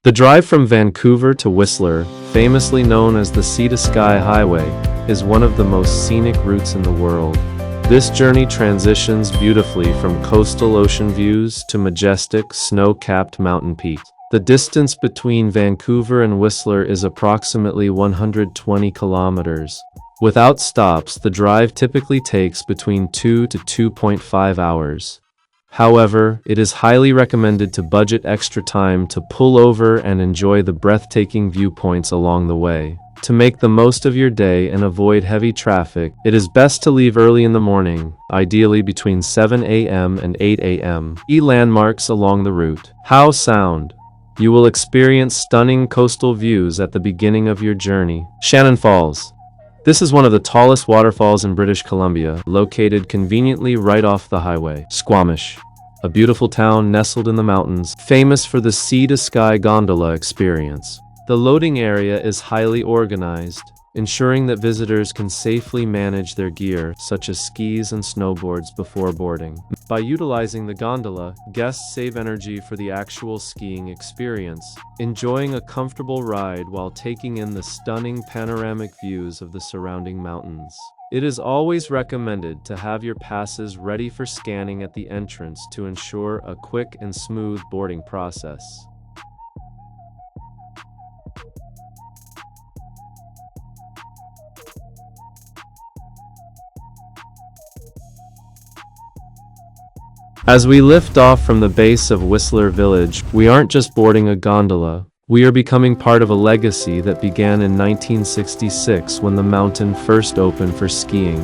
The drive from Vancouver to Whistler, famously known as the Sea to Sky Highway, is one of the most scenic routes in the world. This journey transitions beautifully from coastal ocean views to majestic, snow-capped mountain peaks. The distance between Vancouver and Whistler is approximately 120 kilometers. Without stops, the drive typically takes between 2 to 2.5 hours. However, it is highly recommended to budget extra time to pull over and enjoy the breathtaking viewpoints along the way. To make the most of your day and avoid heavy traffic, it is best to leave early in the morning, ideally between 7 a.m. and 8 a.m. Key landmarks along the route. Howe Sound. You will experience stunning coastal views at the beginning of your journey. Shannon Falls. This is one of the tallest waterfalls in British Columbia, located conveniently right off the highway. Squamish, a beautiful town nestled in the mountains, famous for the Sea to Sky Gondola experience. The loading area is highly organized, ensuring that visitors can safely manage their gear, such as skis and snowboards, before boarding. By utilizing the gondola, guests save energy for the actual skiing experience, enjoying a comfortable ride while taking in the stunning panoramic views of the surrounding mountains. It is always recommended to have your passes ready for scanning at the entrance to ensure a quick and smooth boarding process. As we lift off from the base of Whistler Village, we aren't just boarding a gondola. We are becoming part of a legacy that began in 1966 when the mountain first opened for skiing.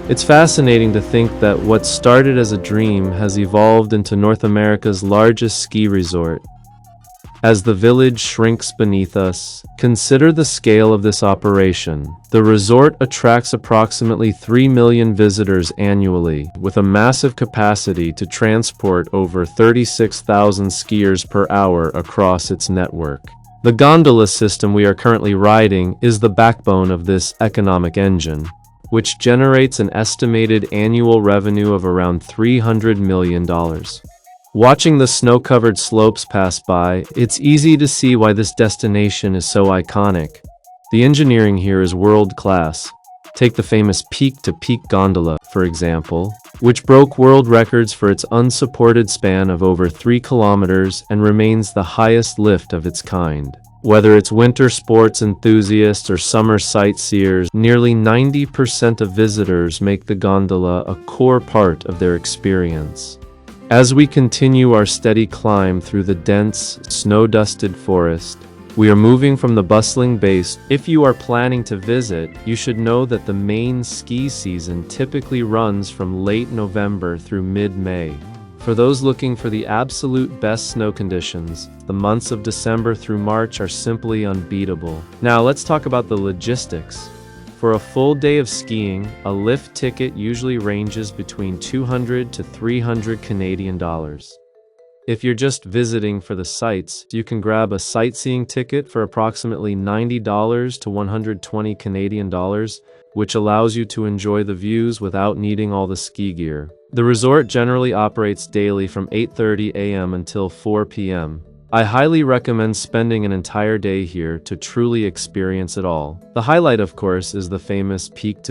It's fascinating to think that what started as a dream has evolved into North America's largest ski resort. As the village shrinks beneath us, consider the scale of this operation. The resort attracts approximately 3 million visitors annually, with a massive capacity to transport over 36,000 skiers per hour across its network. The gondola system we are currently riding is the backbone of this economic engine, which generates an estimated annual revenue of around $300 million. Watching the snow-covered slopes pass by, it's easy to see why this destination is so iconic. The engineering here is world-class. Take the famous Peak Gondola, for example, which broke world records for its unsupported span of over 3 kilometers and remains the highest lift of its kind. Whether it's winter sports enthusiasts or summer sightseers, nearly 90% of visitors make the gondola a core part of their experience. As we continue our steady climb through the dense, snow-dusted forest, we are moving from the bustling base. If you are planning to visit, you should know that the main ski season typically runs from late November through mid-May. For those looking for the absolute best snow conditions, the months of December through March are simply unbeatable. Now let's talk about the logistics. For a full day of skiing, a lift ticket usually ranges between $200 to $300 Canadian dollars. If you're just visiting for the sights, you can grab a sightseeing ticket for approximately $90 to $120 Canadian dollars, which allows you to enjoy the views without needing all the ski gear. The resort generally operates daily from 8:30 a.m. until 4 p.m. I highly recommend spending an entire day here to truly experience it all. The highlight, of course, is the famous Peak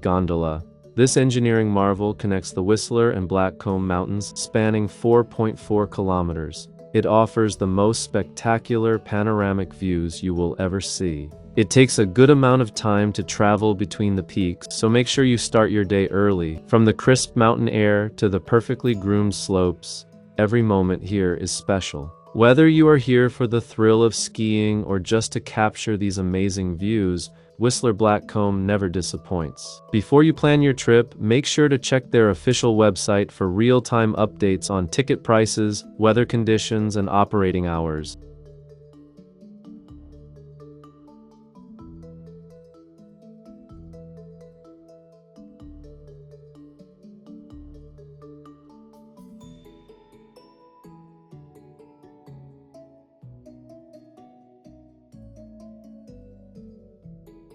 Gondola. This engineering marvel connects the Whistler and Blackcomb Mountains, spanning 4.4 kilometers. It offers the most spectacular panoramic views you will ever see. It takes a good amount of time to travel between the peaks, so make sure you start your day early. From the crisp mountain air to the perfectly groomed slopes, every moment here is special. Whether you are here for the thrill of skiing or just to capture these amazing views, Whistler Blackcomb never disappoints. Before you plan your trip, make sure to check their official website for real-time updates on ticket prices, weather conditions, and operating hours.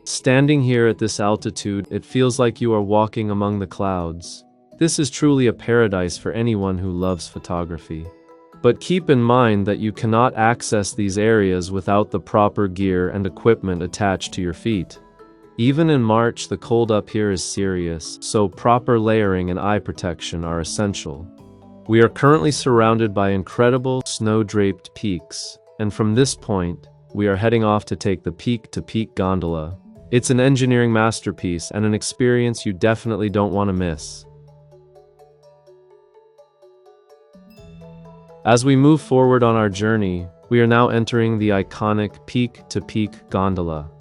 Standing here at this altitude, it feels like you are walking among the clouds. This is truly a paradise for anyone who loves photography. But keep in mind that you cannot access these areas without the proper gear and equipment attached to your feet. Even in March, the cold up here is serious, so proper layering and eye protection are essential. We are currently surrounded by incredible snow-draped peaks, and from this point, we are heading off to take the Peak Gondola. It's an engineering masterpiece and an experience you definitely don't want to miss. As we move forward on our journey, we are now entering the iconic Peak Gondola.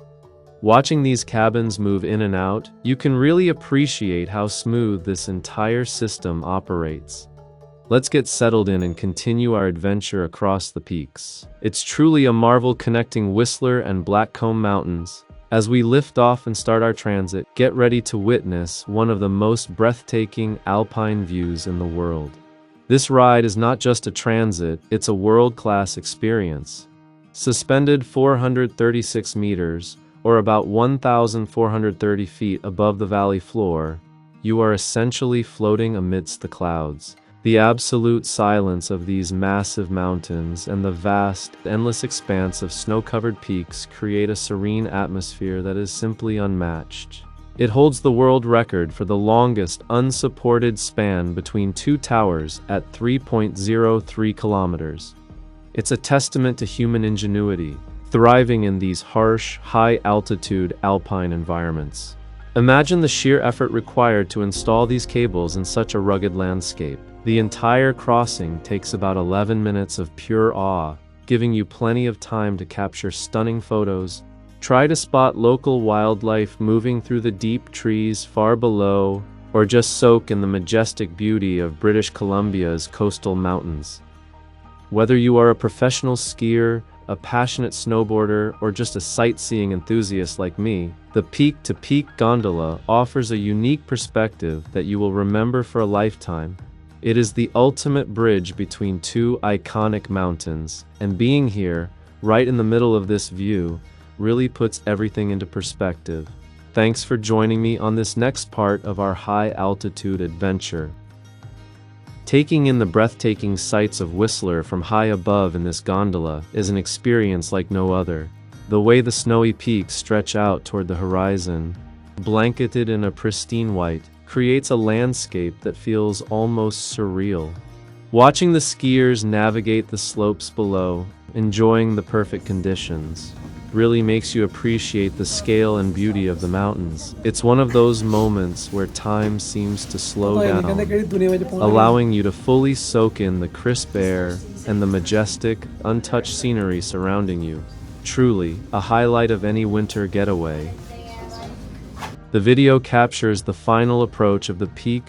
Watching these cabins move in and out, you can really appreciate how smooth this entire system operates. Let's get settled in and continue our adventure across the peaks. It's truly a marvel connecting Whistler and Blackcomb Mountains. As we lift off and start our transit, get ready to witness one of the most breathtaking alpine views in the world. This ride is not just a transit, it's a world-class experience. Suspended 436 meters, or about 1,430 feet above the valley floor, you are essentially floating amidst the clouds. The absolute silence of these massive mountains and the vast, endless expanse of snow-covered peaks create a serene atmosphere that is simply unmatched. It holds the world record for the longest unsupported span between two towers at 3.03 kilometers. It's a testament to human ingenuity, thriving in these harsh, high-altitude alpine environments. Imagine the sheer effort required to install these cables in such a rugged landscape. The entire crossing takes about 11 minutes of pure awe, giving you plenty of time to capture stunning photos. Try to spot local wildlife moving through the deep trees far below, or just soak in the majestic beauty of British Columbia's coastal mountains. Whether you are a professional skier, a passionate snowboarder, or just a sightseeing enthusiast like me, the Peak Gondola offers a unique perspective that you will remember for a lifetime. It is the ultimate bridge between two iconic mountains, and being here, right in the middle of this view, really puts everything into perspective. Thanks for joining me on this next part of our high-altitude adventure. Taking in the breathtaking sights of Whistler from high above in this gondola is an experience like no other. The way the snowy peaks stretch out toward the horizon, blanketed in a pristine white, creates a landscape that feels almost surreal. Watching the skiers navigate the slopes below, enjoying the perfect conditions, really makes you appreciate the scale and beauty of the mountains. It's one of those moments where time seems to slow down, allowing you to fully soak in the crisp air and the majestic, untouched scenery surrounding you. Truly, a highlight of any winter getaway. The video captures the final approach of the Peak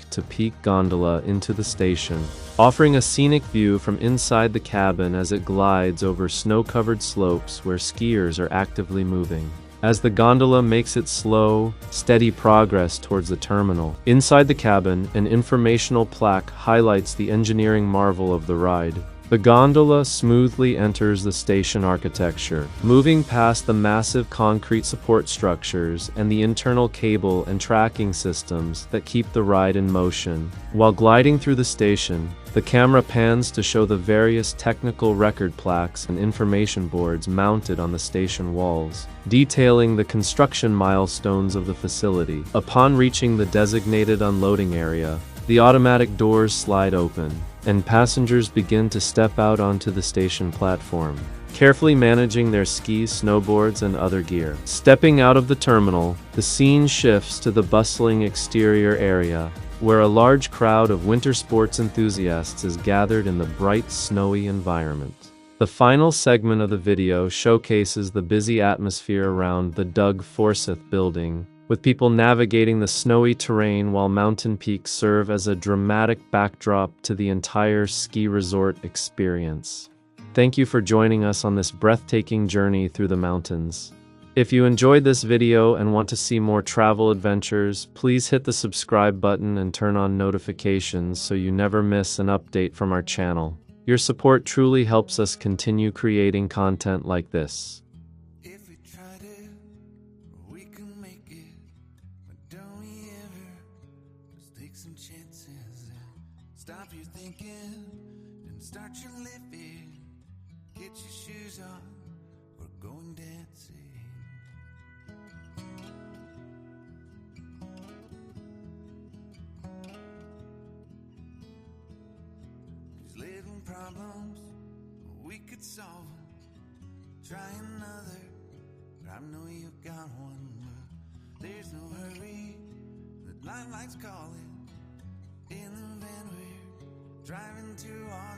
Gondola into the station, offering a scenic view from inside the cabin as it glides over snow-covered slopes where skiers are actively moving. As the gondola makes its slow, steady progress towards the terminal, inside the cabin, an informational plaque highlights the engineering marvel of the ride. The gondola smoothly enters the station architecture, moving past the massive concrete support structures and the internal cable and tracking systems that keep the ride in motion. While gliding through the station, the camera pans to show the various technical record plaques and information boards mounted on the station walls, detailing the construction milestones of the facility. Upon reaching the designated unloading area, the automatic doors slide open, and passengers begin to step out onto the station platform, carefully managing their skis, snowboards, and other gear. Stepping out of the terminal, the scene shifts to the bustling exterior area, where a large crowd of winter sports enthusiasts is gathered in the bright, snowy environment. The final segment of the video showcases the busy atmosphere around the Doug Forsyth building, with people navigating the snowy terrain while mountain peaks serve as a dramatic backdrop to the entire ski resort experience. Thank you for joining us on this breathtaking journey through the mountains. If you enjoyed this video and want to see more travel adventures, please hit the subscribe button and turn on notifications so you never miss an update from our channel. Your support truly helps us continue creating content like this. Take some chances and stop your thinking and start your living. problems, we could solve them. Try another, but I know you've got one more. There's no hurry, the night light's calling. In the van we're driving to our